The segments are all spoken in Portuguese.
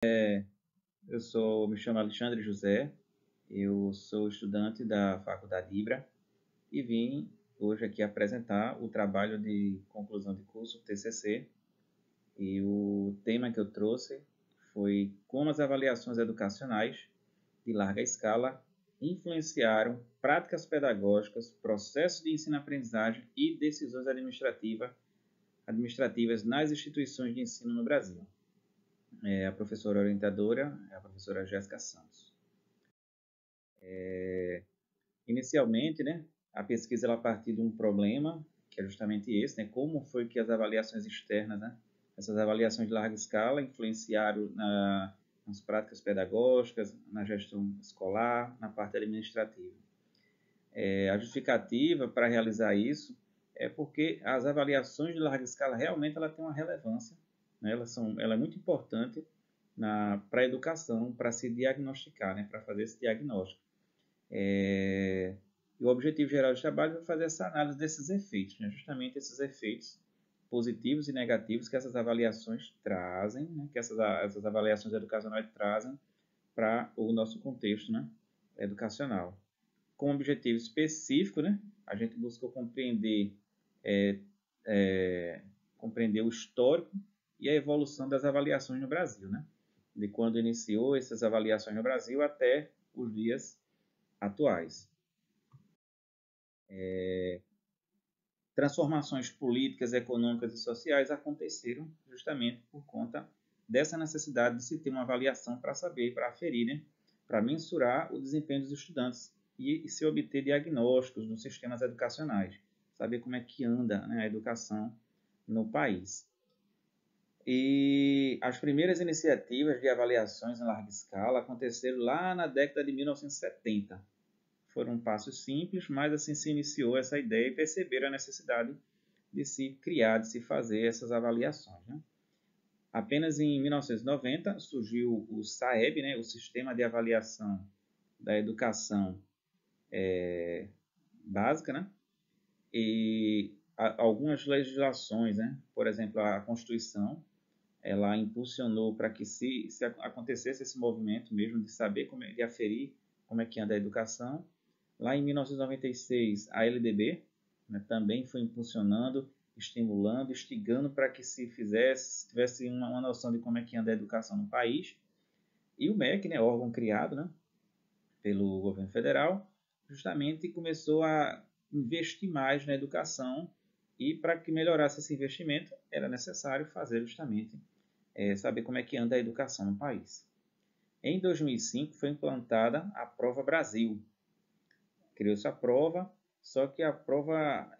Me chamo Alexandre José, eu sou estudante da Faculdade Ibra e vim hoje aqui apresentar o trabalho de conclusão de curso, TCC, e o tema que eu trouxe foi como as avaliações educacionais de larga escala influenciaram práticas pedagógicas, processos de ensino-aprendizagem e decisões administrativas nas instituições de ensino no Brasil. A professora orientadora é a professora Jéssica Santos. Inicialmente, né, a pesquisa ela partiu de um problema, que é justamente esse, né, como foi que as avaliações externas, né, essas avaliações de larga escala influenciaram nas práticas pedagógicas, na gestão escolar, na parte administrativa. A justificativa para realizar isso é porque as avaliações de larga escala realmente ela tem uma relevância, né, ela é muito importante para a educação, para se diagnosticar, né, para fazer esse diagnóstico. E o objetivo geral do trabalho é fazer essa análise desses efeitos, né? Justamente esses efeitos positivos e negativos que essas avaliações trazem, né? Que essas avaliações educacionais trazem para o nosso contexto, né? Educacional. Com um objetivo específico, né? A gente buscou compreender o histórico e a evolução das avaliações no Brasil, né? De quando iniciou essas avaliações no Brasil até os dias atuais. Transformações políticas, econômicas e sociais aconteceram justamente por conta dessa necessidade de se ter uma avaliação para saber, para aferir, né? Para mensurar o desempenho dos estudantes e se obter diagnósticos nos sistemas educacionais, saber como é que anda, né, a educação no país. E as primeiras iniciativas de avaliações em larga escala aconteceram lá na década de 1970. Foram passos simples, mas assim se iniciou essa ideia e perceberam a necessidade de se criar, de se fazer essas avaliações, né? Apenas em 1990 surgiu o SAEB, né, o Sistema de Avaliação da Educação Básica, né? E algumas legislações, né? Por exemplo, a Constituição, ela impulsionou para que se acontecesse esse movimento mesmo de saber de aferir como é que anda a educação. Lá em 1996, a LDB, né, também foi impulsionando, estimulando, instigando para que se tivesse uma noção de como é que anda a educação no país. E o MEC, né, órgão criado, né, pelo governo federal, justamente começou a investir mais na educação, e para que melhorasse esse investimento era necessário fazer justamente saber como é que anda a educação no país. Em 2005 foi implantada a Prova Brasil. Criou-se a prova, só que a prova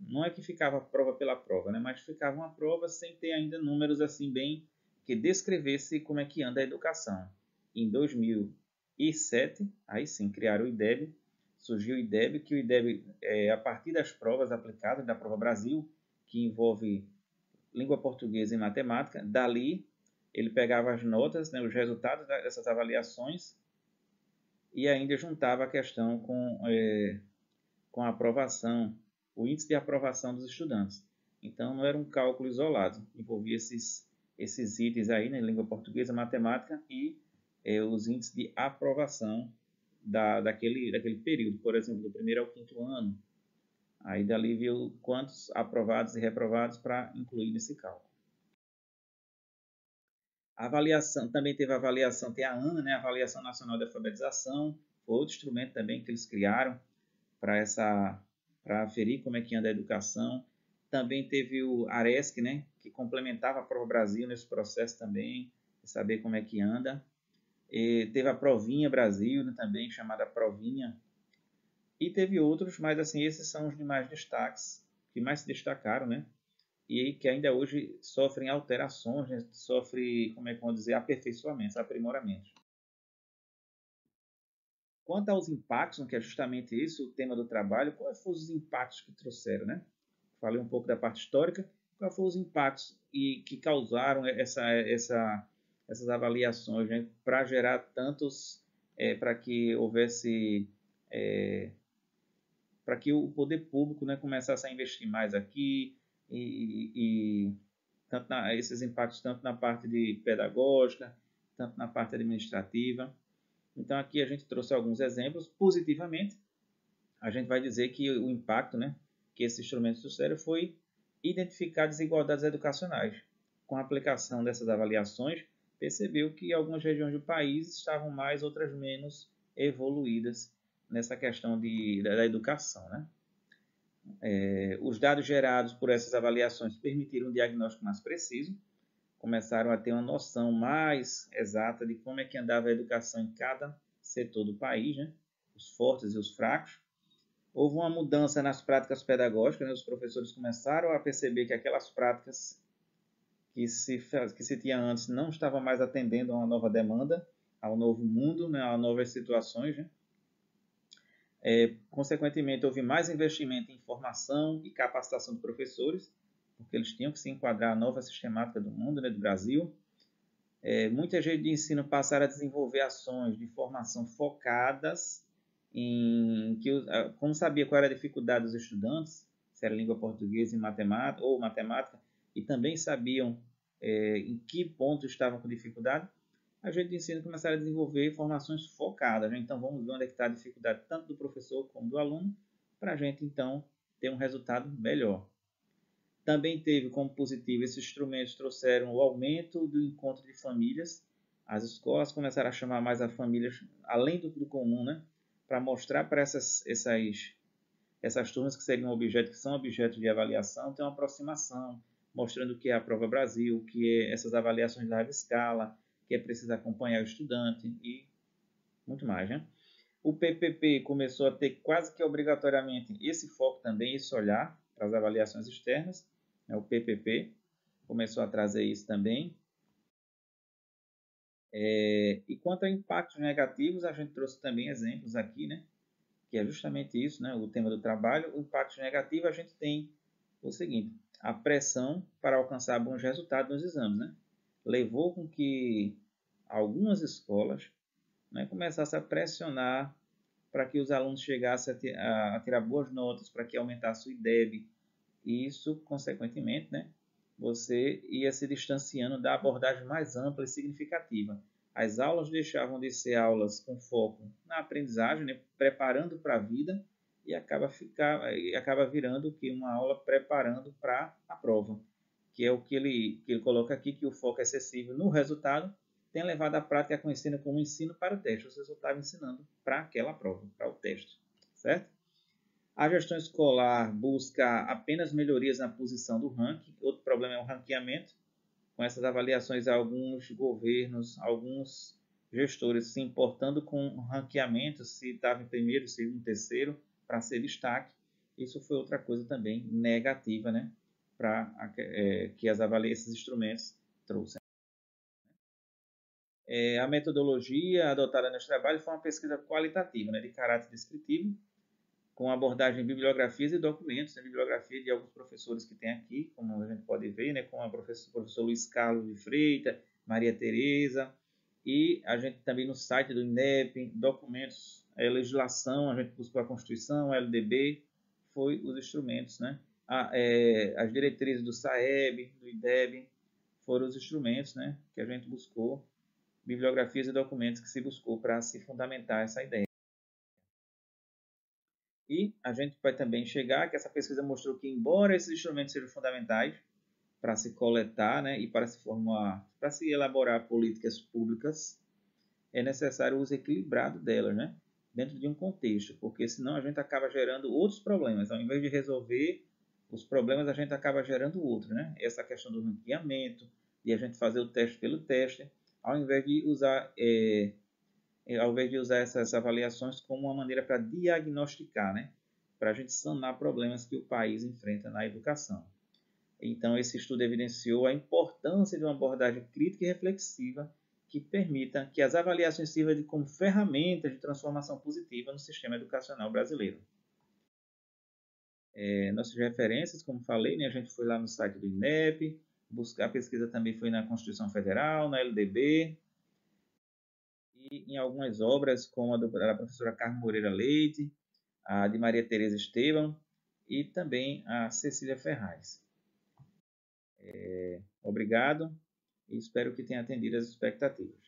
não é que ficava prova pela prova, né? Mas ficava uma prova sem ter ainda números assim bem que descrevesse como é que anda a educação. Em 2007, aí sim criaram o IDEB, surgiu o IDEB, que o IDEB a partir das provas aplicadas da Prova Brasil, que envolve língua portuguesa e matemática, dali ele pegava as notas, né, os resultados dessas avaliações e ainda juntava a questão com a aprovação, o índice de aprovação dos estudantes. Então, não era um cálculo isolado, envolvia esses itens aí, né, língua portuguesa, matemática e os índices de aprovação daquele período, por exemplo, do primeiro ao quinto ano. Aí dali viu quantos aprovados e reprovados para incluir nesse cálculo. A avaliação, também teve a avaliação, tem a ANA, né, a Avaliação Nacional de Alfabetização, foi outro instrumento também que eles criaram para aferir como é que anda a educação. Também teve o ARESC, né, que complementava a Prova Brasil nesse processo também, de saber como é que anda. E teve a Provinha Brasil, né, também chamada Provinha. E teve outros, mas assim, esses são os demais destaques, que mais se destacaram, né? E que ainda hoje sofrem alterações, né? Sofrem, como é que vamos dizer, aperfeiçoamentos, aprimoramentos. Quanto aos impactos, que é justamente isso, o tema do trabalho, quais foram os impactos que trouxeram, né? Falei um pouco da parte histórica, quais foram os impactos que causaram essas avaliações, né? Para gerar para que houvesse, para que o poder público, né, começasse a investir mais aqui e esses impactos tanto na parte de pedagógica, tanto na parte administrativa. Então, aqui a gente trouxe alguns exemplos. Positivamente, a gente vai dizer que o impacto, né, que esses instrumentos trouxeram foi identificar desigualdades educacionais. Com a aplicação dessas avaliações, percebeu que algumas regiões do país estavam mais, outras menos evoluídas nessa questão da educação, né? Os dados gerados por essas avaliações permitiram um diagnóstico mais preciso, começaram a ter uma noção mais exata de como é que andava a educação em cada setor do país, né? Os fortes e os fracos. Houve uma mudança nas práticas pedagógicas, né? Os professores começaram a perceber que aquelas práticas que se tinha antes não estavam mais atendendo a uma nova demanda, ao novo mundo, né? A novas situações, né? Consequentemente, houve mais investimento em formação e capacitação de professores, porque eles tinham que se enquadrar à nova sistemática do mundo, né, do Brasil. Muitas redes de ensino passaram a desenvolver ações de formação focadas em que, como sabia qual era a dificuldade dos estudantes, se era língua portuguesa e matemática, ou matemática, e também sabiam em que ponto estavam com dificuldade, a gente de ensino começaram a desenvolver formações focadas, né? Então, vamos ver onde é que está a dificuldade tanto do professor como do aluno, para a gente, então, ter um resultado melhor. Também teve como positivo, esses instrumentos trouxeram o aumento do encontro de famílias. As escolas começaram a chamar mais a famílias, além do comum, né? Para mostrar para essas turmas que seriam objeto, que são objetos de avaliação, ter uma aproximação, mostrando o que é a Prova Brasil, o que é essas avaliações de larga escala, que é preciso acompanhar o estudante e muito mais, né? O PPP começou a ter quase que obrigatoriamente esse foco também, esse olhar para as avaliações externas, né? O PPP começou a trazer isso também. E quanto a impactos negativos, a gente trouxe também exemplos aqui, né? Que é justamente isso, né? O tema do trabalho. O impacto negativo, a gente tem o seguinte: a pressão para alcançar bons resultados nos exames, né? Levou com que algumas escolas, né, começassem a pressionar para que os alunos chegassem a tirar boas notas, para que aumentasse o IDEB. E isso, consequentemente, né, você ia se distanciando da abordagem mais ampla e significativa. As aulas deixavam de ser aulas com foco na aprendizagem, né, preparando para a vida, e acaba virando que uma aula preparando para a prova, que é o que ele coloca aqui, que o foco excessivo no resultado tem levado a prática conhecida como ensino para o teste. Você só estava ensinando para aquela prova, para o teste, certo? A gestão escolar busca apenas melhorias na posição do ranking. Outro problema é o ranqueamento. Com essas avaliações, alguns governos, alguns gestores se importando com o ranqueamento, se estava em primeiro, segundo, terceiro, para ser destaque. Isso foi outra coisa também negativa, né? Que esses instrumentos trouxeram. A metodologia adotada neste trabalho foi uma pesquisa qualitativa, né, de caráter descritivo, com abordagem de bibliografias e documentos, a bibliografia de alguns professores que tem aqui, como a gente pode ver, né, com o professor Luiz Carlos de Freitas, Maria Tereza, e a gente também no site do INEP, documentos, legislação, a gente buscou a Constituição, LDB, foi os instrumentos, né, as diretrizes do SAEB, do IDEB, foram os instrumentos, né, que a gente buscou, bibliografias e documentos que se buscou para se fundamentar essa ideia. E a gente vai também chegar que essa pesquisa mostrou que, embora esses instrumentos sejam fundamentais para se coletar, né, e para se formar, para se elaborar políticas públicas, é necessário o uso equilibrado delas, né, dentro de um contexto, porque senão a gente acaba gerando outros problemas. Ao invés de resolver os problemas, a gente acaba gerando outros, né? Essa questão do ranqueamento, de a gente fazer o teste pelo teste, ao invés de usar essas avaliações como uma maneira para diagnosticar, né? Para a gente sanar problemas que o país enfrenta na educação. Então, esse estudo evidenciou a importância de uma abordagem crítica e reflexiva que permita que as avaliações sirvam como ferramentas de transformação positiva no sistema educacional brasileiro. Nossas referências, como falei, né, a gente foi lá no site do INEP, a pesquisa também foi na Constituição Federal, na LDB, e em algumas obras, como a da professora Carmen Moreira Leite, a de Maria Tereza Esteban e também a Cecília Ferraz. Obrigado e espero que tenha atendido as expectativas.